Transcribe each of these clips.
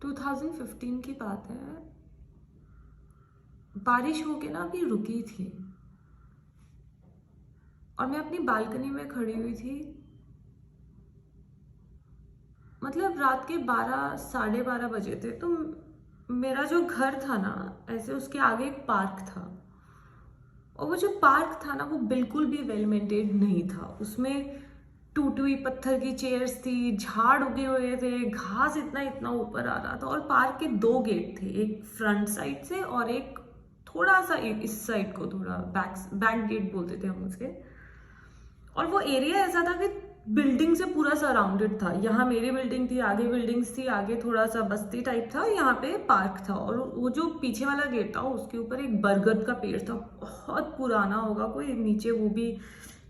2015 की बात है। बारिश होके ना अभी रुकी थी और मैं अपनी बालकनी में खड़ी हुई थी। मतलब रात के 12 साढ़े 12 बजे थे। तो मेरा जो घर था ना, ऐसे उसके आगे एक पार्क था और वो जो पार्क था ना वो बिल्कुल भी वेल मेंटेन्ड नहीं था। उसमें टूटी हुई पत्थर की चेयर्स थी, झाड़ उगे हुए थे, घास इतना इतना ऊपर आ रहा था। और पार्क के दो गेट थे, एक फ्रंट साइड से और एक थोड़ा सा इस साइड को, थोड़ा बैक गेट बोलते थे हम उसे। और वो एरिया ऐसा था कि बिल्डिंग से पूरा सराउंडेड था। यहाँ मेरी बिल्डिंग थी, आगे बिल्डिंग्स थी, आगे थोड़ा सा बस्ती टाइप था, यहाँ पे पार्क था। और वो जो पीछे वाला गेट था उसके ऊपर एक बरगद का पेड़ था, बहुत पुराना होगा कोई, नीचे वो भी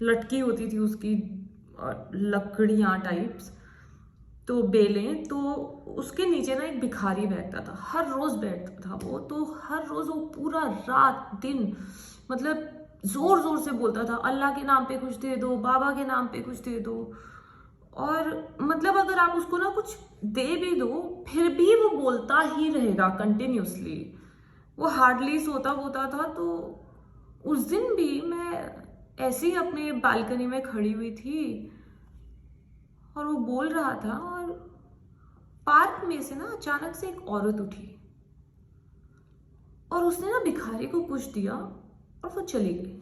लटकी होती थी उसकी लकड़ियाँ टाइप्स, तो बेलें। तो उसके नीचे ना एक भिखारी बैठता था, हर रोज बैठता था वो। तो हर रोज वो पूरा रात दिन मतलब जोर जोर से बोलता था, अल्लाह के नाम पे कुछ दे दो, बाबा के नाम पे कुछ दे दो। और मतलब अगर आप उसको ना कुछ दे भी दो फिर भी वो बोलता ही रहेगा कंटिन्यूसली। वो हार्डली सोता होता था। तो उस दिन भी मैं ऐसे ही अपने बालकनी में खड़ी हुई थी और वो बोल रहा था। और पार्क में से ना अचानक से एक औरत उठी और उसने ना भिखारी को कुछ दिया और वो चली गई।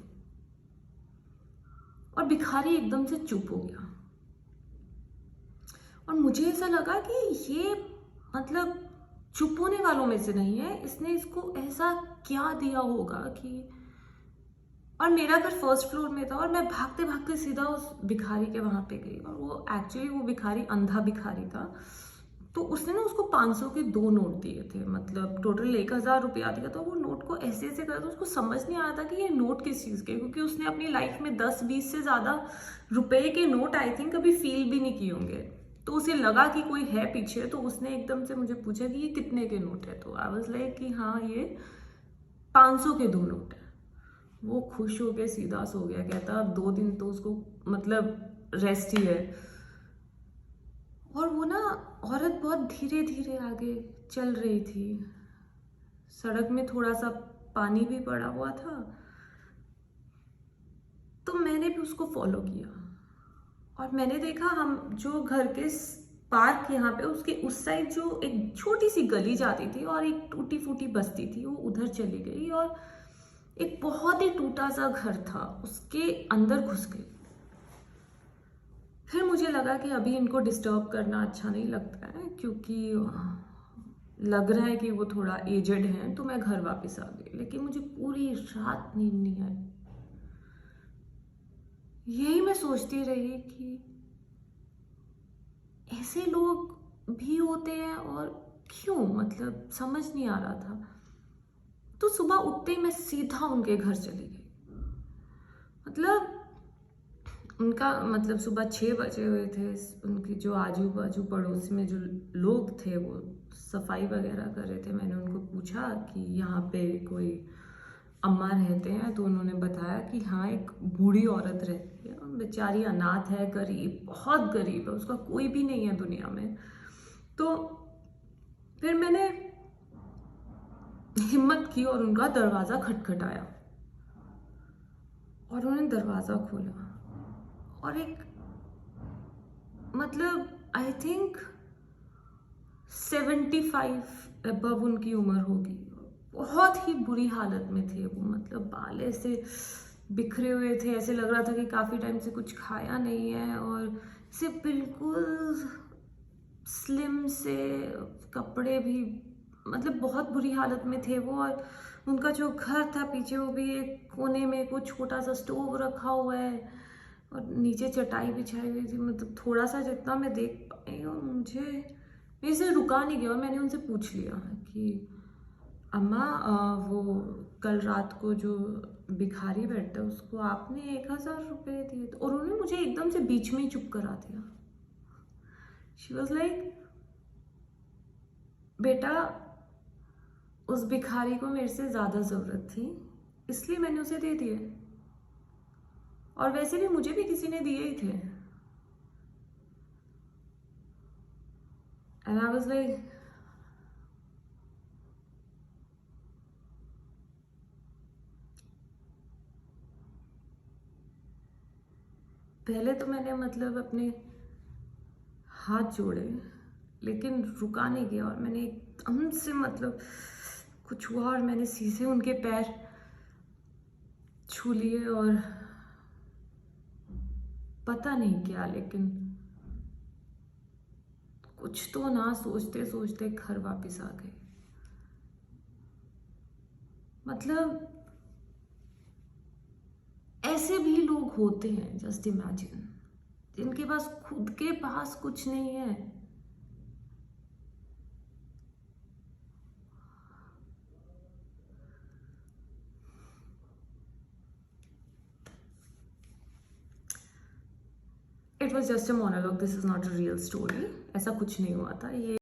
और भिखारी एकदम से चुप हो गया। और मुझे ऐसा लगा कि ये मतलब चुप होने वालों में से नहीं है, इसने इसको ऐसा क्या दिया होगा कि। और मेरा घर फर्स्ट फ्लोर में था और मैं भागते भागते सीधा उस भिखारी के वहां पे गई। और वो एक्चुअली वो भिखारी अंधा भिखारी था। तो उसने ना उसको 500 के दो नोट दिए थे, मतलब टोटल 1000 रुपया दिया। तो वो नोट को ऐसे ऐसे कर, तो उसको समझ नहीं आया था कि ये नोट किस चीज़ के, क्योंकि उसने अपनी लाइफ में 10-20 से ज़्यादा रुपए के नोट आई थिंक कभी फील भी नहीं किए होंगे। तो उसे लगा कि कोई है पीछे। तो उसने एकदम से मुझे पूछा कि ये कितने के नोट है। तो आई वाज लाइक कि हाँ ये 500 के दो नोट है। वो खुश होके सीधा सो गया। कहता अब 2 दिन तो उसको मतलब रेस्ट ही है। और वो ना औरत बहुत धीरे धीरे आगे चल रही थी। सड़क में थोड़ा सा पानी भी पड़ा हुआ था। तो मैंने भी उसको फॉलो किया और मैंने देखा हम जो घर के पार्क यहाँ पे उसके उस साइड जो एक छोटी सी गली जाती थी और एक टूटी फूटी बस्ती थी, वो उधर चली गई। और एक बहुत ही टूटा सा घर था, उसके अंदर घुस गई। फिर मुझे लगा कि अभी इनको डिस्टर्ब करना अच्छा नहीं लगता है, क्योंकि लग रहा है कि वो थोड़ा एजेड हैं। तो मैं घर वापस आ गई। लेकिन मुझे पूरी रात नींद नहीं आई। यही मैं सोचती रही कि ऐसे लोग भी होते हैं और क्यों, मतलब समझ नहीं आ रहा था। तो सुबह उठते ही मैं सीधा उनके घर चली गई। मतलब उनका मतलब सुबह 6 बजे हुए थे। उनकी जो आजू बाजू पड़ोस में जो लोग थे वो सफाई वगैरह कर रहे थे। मैंने उनको पूछा कि यहाँ पे कोई अम्मा रहते हैं। तो उन्होंने बताया कि हाँ एक बूढ़ी औरत रहती है, बेचारी अनाथ है, गरीब, बहुत गरीब है, उसका कोई भी नहीं है दुनिया में। तो फिर मैंने हिम्मत की और उनका दरवाज़ा खटखटाया और उन्होंने दरवाज़ा खोला। और एक मतलब आई थिंक 75 अबव उनकी उम्र होगी। बहुत ही बुरी हालत में थे वो, मतलब बाल ऐसे बिखरे हुए थे, ऐसे लग रहा था कि काफ़ी टाइम से कुछ खाया नहीं है। और से बिल्कुल स्लिम से, कपड़े भी मतलब बहुत बुरी हालत में थे वो। और उनका जो घर था पीछे, वो भी एक कोने में कुछ छोटा सा स्टोव रखा हुआ है और नीचे चटाई बिछाई हुई थी, मतलब थोड़ा सा जितना मैं देख पाई। और मुझे मेरे से रुका नहीं गया और मैंने उनसे पूछ लिया कि अम्मा वो कल रात को जो भिखारी बैठा उसको आपने 1000 रुपये दिए थे। और उन्होंने मुझे एकदम से बीच में ही चुप करा दिया। शी वॉज लाइक बेटा उस भिखारी को मेरे से ज़्यादा ज़रूरत थी, इसलिए मैंने उसे दे दिए। और वैसे भी मुझे भी किसी ने दिए ही थे। एंड आई वाज लाइक पहले तो मैंने मतलब अपने हाथ जोड़े, लेकिन रुका नहीं गया और मैंने एकदम से मतलब कुछ हुआ और मैंने सीधे उनके पैर छू लिए और पता नहीं क्या, लेकिन कुछ तो ना सोचते सोचते घर वापस आ गए। मतलब ऐसे भी लोग होते हैं, जस्ट इमेजिन, जिनके पास खुद के पास कुछ नहीं है। It was just a monologue, this is not a real story. ऐसा कुछ नहीं हुआ था ये।